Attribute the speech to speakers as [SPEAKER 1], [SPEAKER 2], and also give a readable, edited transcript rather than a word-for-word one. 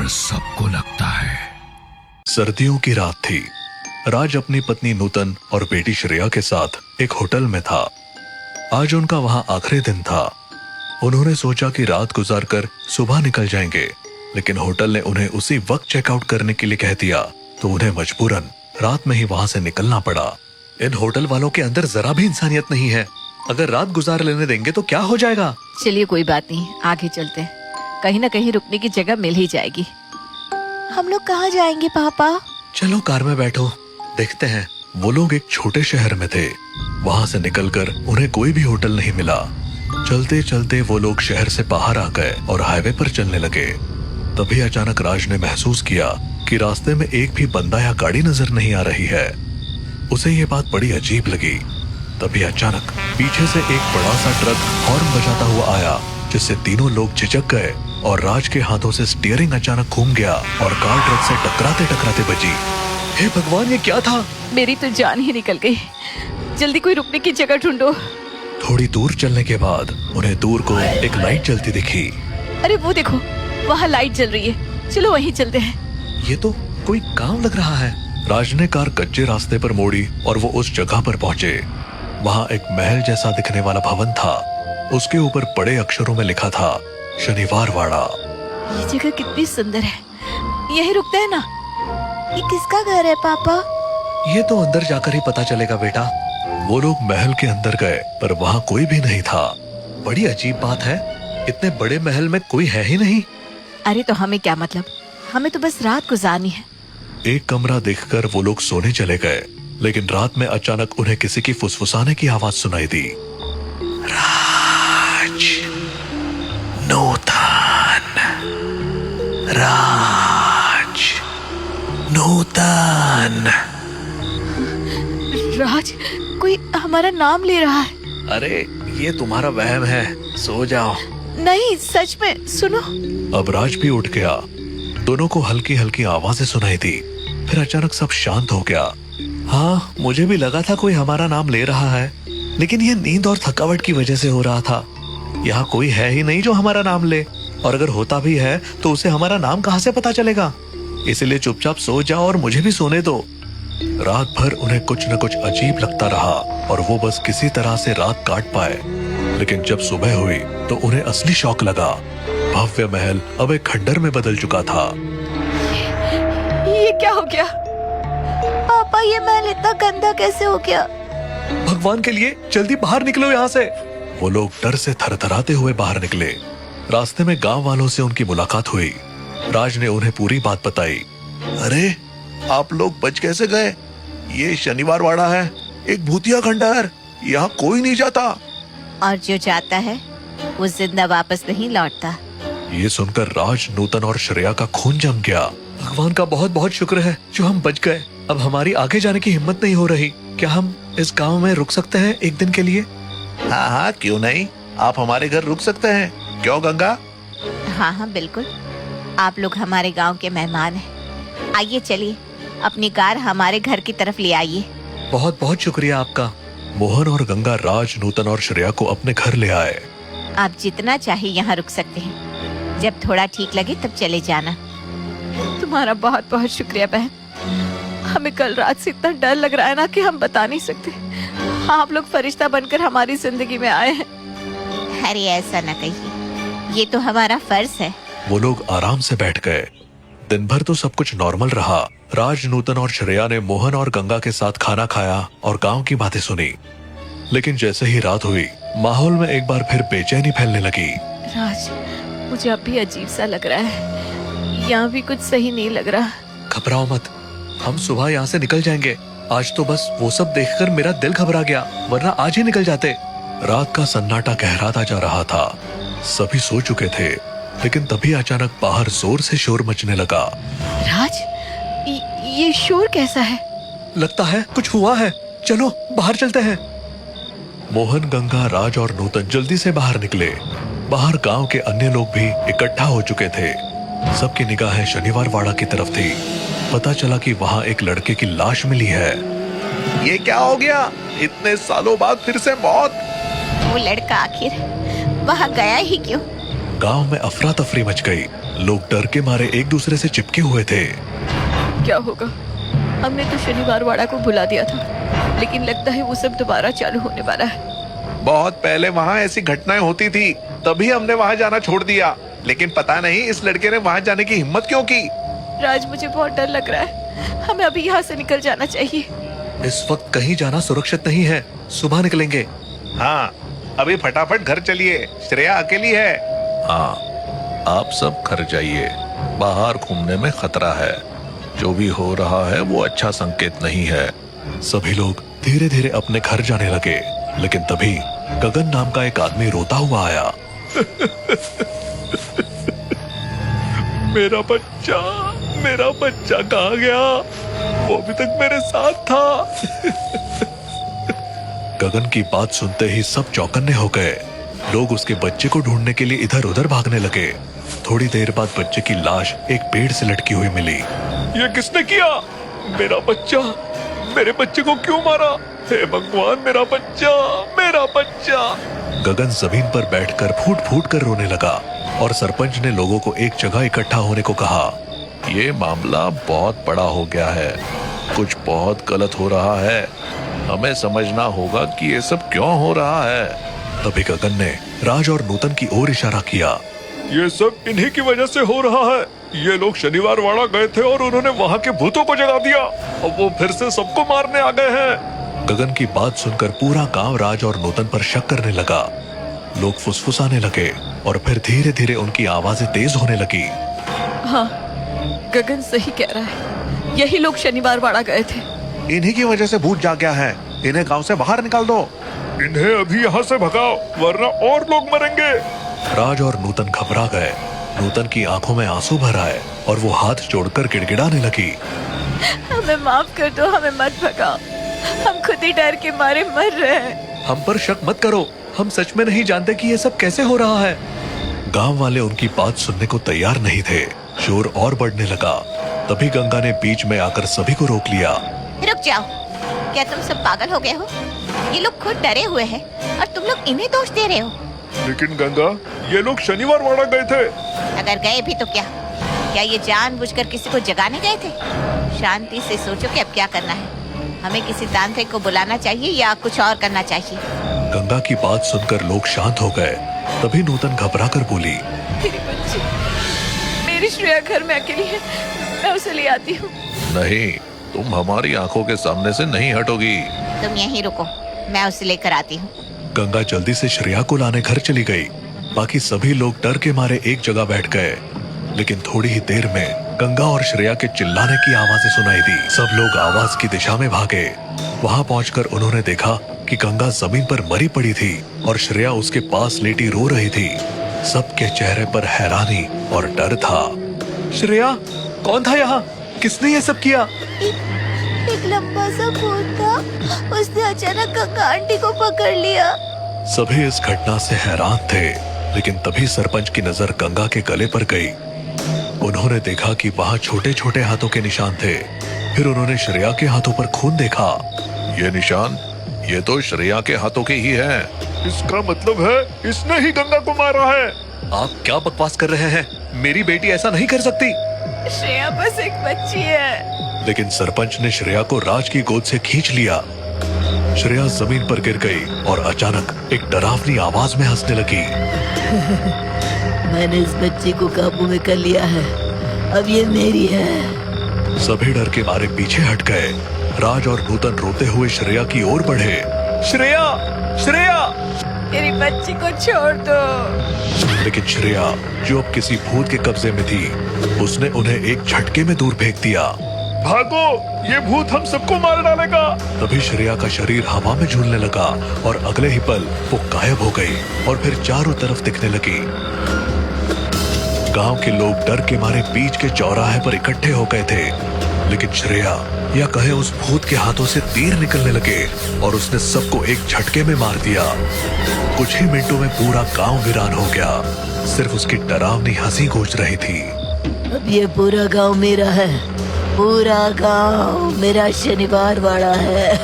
[SPEAKER 1] डर सबको लगता है।
[SPEAKER 2] सर्दियों की रात थी। राज अपनी पत्नी नूतन और बेटी श्रेया के साथ एक होटल में था। आज उनका वहां आखिरी दिन था। उन्होंने सोचा कि रात गुजारकर सुबह निकल जाएंगे, लेकिन होटल ने उन्हें उसी वक्त चेकआउट करने के लिए कह दिया, तो उन्हें मजबूरन रात में ही वहां से निकलना पड़ा। इन होटल वालों के अंदर जरा भी इंसानियत नहीं है। अगर रात गुजार लेने देंगे तो क्या हो जाएगा।
[SPEAKER 3] चलिए कोई बात नहीं, आगे चलते हैं, कहीं ना कहीं रुकने की जगह मिल ही जाएगी। हम लोग कहाँ जाएंगे पापा?
[SPEAKER 2] चलो कार में बैठो, देखते हैं। वो लोग एक छोटे शहर में थे। वहां से निकलकर उन्हें कोई भी होटल नहीं मिला। चलते चलते वो लोग शहर से बाहर आ गए और हाईवे पर चलने लगे। तभी अचानक राज ने महसूस किया कि रास्ते में एक भी बंदा या गाड़ी नजर नहीं आ रही है। उसे ये बात बड़ी अजीब लगी। तभी अचानक पीछे से एक बड़ा सा ट्रक हॉर्न बजाता हुआ आया, जिससे तीनों लोग झिझक गए और राज के हाथों से स्टीयरिंग अचानक घूम गया और कार ट्रक से टकराते टकराते बची। हे भगवान, ये क्या था?
[SPEAKER 3] मेरी तो जान ही निकल गई। जल्दी कोई रुकने की जगह ढूंढो।
[SPEAKER 2] थोड़ी दूर चलने के बाद उन्हें दूर को एक लाइट जलती दिखी।
[SPEAKER 3] अरे वो देखो, वहाँ लाइट जल रही है, चलो वहीं चलते हैं।
[SPEAKER 2] ये तो कोई गांव लग रहा है। राज ने कार कच्चे रास्ते पर मोड़ी और वो उस जगह पर पहुंचे। वहाँ एक महल जैसा दिखने वाला भवन था। उसके ऊपर बड़े अक्षरों में लिखा था, शनिवार वाड़ा।
[SPEAKER 3] ये जगह कितनी सुंदर है, यही रुकते हैं ना? ये किसका घर है पापा?
[SPEAKER 2] ये तो अंदर जाकर ही पता चलेगा बेटा। वो लोग महल के अंदर गए, पर वहाँ कोई भी नहीं था। बड़ी अजीब बात है, इतने बड़े महल में कोई है ही नहीं।
[SPEAKER 3] अरे तो हमें क्या मतलब, हमें तो बस रात गुजारनी है।
[SPEAKER 2] एक कमरा देखकर वो लोग सोने चले गए, लेकिन रात में अचानक उन्हें किसी की फुसफुसाने की आवाज सुनाई दी। राज, नूतन, राज, नूतन।
[SPEAKER 3] राज, कोई हमारा नाम ले रहा है।
[SPEAKER 2] अरे ये तुम्हारा वहम है, सो जाओ।
[SPEAKER 3] नहीं, सच में, सुनो।
[SPEAKER 2] अब राज भी उठ गया। दोनों को हल्की हल्की आवाजें सुनाई दी। फिर अचानक सब शांत हो गया। हाँ, मुझे भी लगा था कोई हमारा नाम ले रहा है, लेकिन ये नींद और थकावट की वजह से हो रहा था। यहाँ कोई है ही नहीं जो हमारा नाम ले, और अगर होता भी है तो उसे हमारा नाम कहाँ से पता चलेगा। इसलिए चुपचाप सो जाओ और मुझे भी सोने दो। रात भर उन्हें कुछ न कुछ अजीब लगता रहा और वो बस किसी तरह से रात काट पाए। लेकिन जब सुबह हुई तो उन्हें असली शौक लगा। भव्य महल अब एक खंडर में बदल चुका था।
[SPEAKER 3] ये क्या हो गया? पापा, ये महल इतना गंदा कैसे हो गया?
[SPEAKER 2] भगवान के लिए जल्दी बाहर निकलो यहाँ से। वो लोग डर से थरथराते हुए बाहर निकले। रास्ते में गांव वालों से उनकी मुलाकात हुई। राज ने उन्हें पूरी बात बताई। अरे, आप लोग बच कैसे गए? ये शनिवार वाड़ा है, एक भूतिया खंडहर, यहाँ कोई नहीं जाता।
[SPEAKER 3] और जो जाता है वो जिंदा वापस नहीं लौटता।
[SPEAKER 2] ये सुनकर राज, नूतन और श्रेया का खून जम गया। भगवान का बहुत बहुत शुक्र है जो हम बच गए। अब हमारी आगे जाने की हिम्मत नहीं हो रही। क्या हम इस गांव में रुक सकते हैं एक दिन के लिए? हाँ हाँ, क्यों नहीं, आप हमारे घर रुक सकते हैं। क्यों गंगा?
[SPEAKER 3] हाँ हाँ बिल्कुल, आप लोग हमारे गांव के मेहमान हैं। आइए चलिए, अपनी कार हमारे घर की तरफ ले आइए।
[SPEAKER 2] बहुत बहुत शुक्रिया आपका। मोहन और गंगा राज, नूतन और श्रेया को अपने घर ले आए।
[SPEAKER 3] आप जितना चाहे यहाँ रुक सकते हैं, जब थोड़ा ठीक लगे तब चले जाना। तुम्हारा बहुत बहुत शुक्रिया बहन। हमें कल रात से इतना डर लग रहा है ना कि हम बता नहीं सकते। आप लोग फरिश्ता बनकर हमारी जिंदगी में आए हैं। अरे ऐसा न कहिए, ये तो हमारा फर्ज है।
[SPEAKER 2] वो लोग आराम से बैठ गए। दिन भर तो सब कुछ नॉर्मल रहा। राज, नूतन और श्रेया ने मोहन और गंगा के साथ खाना खाया और गांव की बातें सुनी। लेकिन जैसे ही रात हुई, माहौल में एक बार फिर बेचैनी फैलने लगी।
[SPEAKER 3] राज, मुझे अब भी अजीब सा लग रहा है। यहाँ भी कुछ सही नहीं लग रहा।
[SPEAKER 2] घबराओ मत, हम सुबह यहाँ से निकल जाएंगे। आज तो बस वो सब देखकर मेरा दिल घबरा गया, वरना आज ही निकल जाते। रात का सन्नाटा गहराता जा रहा था। सभी सो चुके थे, लेकिन तभी अचानक बाहर जोर से शोर मचने लगा।
[SPEAKER 3] राज, ये शोर कैसा है?
[SPEAKER 2] लगता है कुछ हुआ है, चलो बाहर चलते हैं। मोहन, गंगा, राज और नूतन जल्दी से बाहर निकले। बाहर गांव के अन्य लोग भी इकट्ठा हो चुके थे। सबकी निगाहें शनिवार वाड़ा की तरफ थी। पता चला कि वहाँ एक लड़के की लाश मिली है। ये क्या हो गया? इतने सालों बाद फिर से मौत।
[SPEAKER 3] वो लड़का आखिर वहाँ गया ही क्यों?
[SPEAKER 2] गांव में अफरा तफरी मच गई। लोग डर के मारे एक दूसरे से चिपके हुए थे।
[SPEAKER 3] क्या होगा? हमने तो शनिवार वाड़ा को बुला दिया था, लेकिन लगता है वो सब दोबारा चालू होने वाला है।
[SPEAKER 1] बहुत पहले वहाँ ऐसी घटनाएं होती थी, तभी हमने वहाँ जाना छोड़ दिया। लेकिन पता नहीं इस लड़के ने वहाँ जाने की हिम्मत क्यों की।
[SPEAKER 3] राज, मुझे बहुत डर लग रहा है। हमें अभी यहाँ से निकल जाना चाहिए।
[SPEAKER 2] इस वक्त कहीं जाना सुरक्षित नहीं है, सुबह निकलेंगे।
[SPEAKER 1] हाँ, अभी फटाफट घर चलिए, श्रेया अकेली है।
[SPEAKER 2] हाँ, आप सब घर जाइए, बाहर घूमने में खतरा है। जो भी हो रहा है वो अच्छा संकेत नहीं है। सभी लोग धीरे धीरे अपने घर जाने लगे, लेकिन तभी गगन नाम का एक आदमी रोता हुआ आया। मेरा बच्चा कहाँ गया? वो अभी तक मेरे साथ था। गगन की बात सुनते ही सब चौकन्ने हो गए। लोग उसके बच्चे को ढूंढने के लिए इधर उधर भागने लगे। थोड़ी देर बाद बच्चे की लाश एक पेड़ से लटकी हुई मिली। ये किसने किया? मेरा बच्चा, मेरे बच्चे को क्यों मारा? हे भगवान, मेरा बच्चा। गगन जमीन पर बैठकर फूट फूट कर रोने लगा और सरपंच ने लोगों को एक जगह इकट्ठा होने को कहा। ये मामला बहुत बड़ा हो गया है, कुछ बहुत गलत हो रहा है। हमें समझना होगा कि ये सब क्यों हो रहा है। तभी गगन ने राज और नूतन की ओर इशारा किया।
[SPEAKER 4] ये सब इन्हीं की वजह से हो रहा है। ये लोग शनिवार वाड़ा गए थे और उन्होंने वहाँ के भूतों को जगा दिया। अब वो फिर से सबको मारने आ गए हैं।
[SPEAKER 2] गगन की बात सुनकर पूरा गांव राज और नूतन पर शक करने लगा। लोग फुसफुसाने लगे और फिर धीरे धीरे उनकी आवाजें तेज होने लगी।
[SPEAKER 3] हाँ, गगन सही कह रहा है। यही लोग शनिवार वाड़ा गए थे।
[SPEAKER 1] इन्हीं की वजह से भूत जाग गया है। इन्हें गांव से बाहर निकाल दो।
[SPEAKER 4] इन्हें अभी यहाँ से भगाओ, वरना और लोग मरेंगे।
[SPEAKER 2] राज और नूतन घबरा गए। नूतन की आंखों में आंसू भर आए और वो हाथ जोड़कर गिड़गिड़ाने लगी।
[SPEAKER 3] हमें माफ कर दो, हमें मत भगाओ। हम खुद ही डर के मारे मर रहे हैं।
[SPEAKER 2] हम पर शक मत करो, हम सच में नहीं जानते कि ये सब कैसे हो रहा है। गांव वाले उनकी बात सुनने को तैयार नहीं थे। शोर और बढ़ने लगा। तभी गंगा ने बीच में आकर सभी को रोक लिया।
[SPEAKER 3] रुक जाओ, क्या तुम सब पागल हो गए हो? ये लोग खुद डरे हुए हैं और तुम लोग इन्हें दोष दे रहे हो।
[SPEAKER 4] लेकिन गंगा, ये लोग शनिवार वाड़ा गए थे।
[SPEAKER 3] अगर गए भी तो क्या ये जानबूझकर किसी को जगाने गए थे? शांति से सोचो कि अब क्या करना है। हमें किसी तांत्रिक को बुलाना चाहिए या कुछ और करना चाहिए।
[SPEAKER 2] गंगा की बात सुनकर लोग शांत हो गए। तभी नूतन घबरा कर बोली।
[SPEAKER 3] मेरी बच्ची, मेरी श्रेया घर में अकेली है, मैं उसे ले आती हूँ।
[SPEAKER 2] नहीं, तुम हमारी आंखों के सामने से नहीं हटोगी।
[SPEAKER 3] तुम यहीं रुको, मैं उसे लेकर आती हूँ।
[SPEAKER 2] गंगा जल्दी से श्रेया को लाने घर चली गई। बाकी सभी लोग डर के मारे एक जगह बैठ गए। लेकिन थोड़ी ही देर में गंगा और श्रेया के चिल्लाने की आवाजें सुनाई दी। सब लोग आवाज की दिशा में भागे। वहां पहुंचकर उन्होंने देखा कि गंगा जमीन पर मरी पड़ी थी और श्रेया उसके पास लेटी रो रही थी। सबके चेहरे पर हैरानी और डर था। श्रेया, कौन था यहाँ? किसने ये सब किया?
[SPEAKER 3] एक लंबा सा भूत था, उसने अचानक गंगा आंटी को पकड़ लिया।
[SPEAKER 2] सभी इस घटना से हैरान थे, लेकिन तभी सरपंच की नजर गंगा के गले पर गई। उन्होंने देखा कि वहाँ छोटे छोटे हाथों के निशान थे। फिर उन्होंने श्रेया के हाथों पर खून देखा। ये निशान, ये तो श्रेया के हाथों के ही हैं।
[SPEAKER 4] इसका मतलब है इसने ही गंगा को मारा है।
[SPEAKER 2] आप क्या बकवास कर रहे हैं? मेरी बेटी ऐसा नहीं कर सकती।
[SPEAKER 3] श्रेया बस एक बच्ची है।
[SPEAKER 2] लेकिन सरपंच ने श्रेया को राज की गोद से खींच लिया। श्रेया जमीन पर गिर गई और अचानक एक डरावनी आवाज में हंसने लगी।
[SPEAKER 5] मैंने इस बच्ची को काबू में कर लिया है, अब ये मेरी है।
[SPEAKER 2] सभी डर के मारे पीछे हट गए। राज और नूतन रोते हुए श्रेया की ओर बढ़े। श्रेया, श्रेया!
[SPEAKER 3] मेरी बच्ची को छोड़ दो।
[SPEAKER 2] लेकिन श्रेया, जो अब किसी भूत के कब्जे में थी, उसने उन्हें एक झटके में दूर फेंक दिया।
[SPEAKER 4] भागो, ये भूत हम सबको मार डालेगा।
[SPEAKER 2] तभी श्रेया का शरीर हवा में झूलने लगा और अगले ही पल वो गायब हो गई और फिर चारों तरफ दिखने लगी। गांव के लोग डर के मारे बीच के चौराहे पर इकट्ठे हो गए थे। लेकिन श्रेया, या कहे उस भूत के हाथों से तीर निकलने लगे और उसने सबको एक झटके में मार दिया। कुछ ही मिनटों में पूरा गांव वीरान हो गया। सिर्फ उसकी डरावनी हंसी गूंज रही थी।
[SPEAKER 5] अब ये पूरा गांव मेरा है, पूरा गांव मेरा शनिवार वाड़ा है।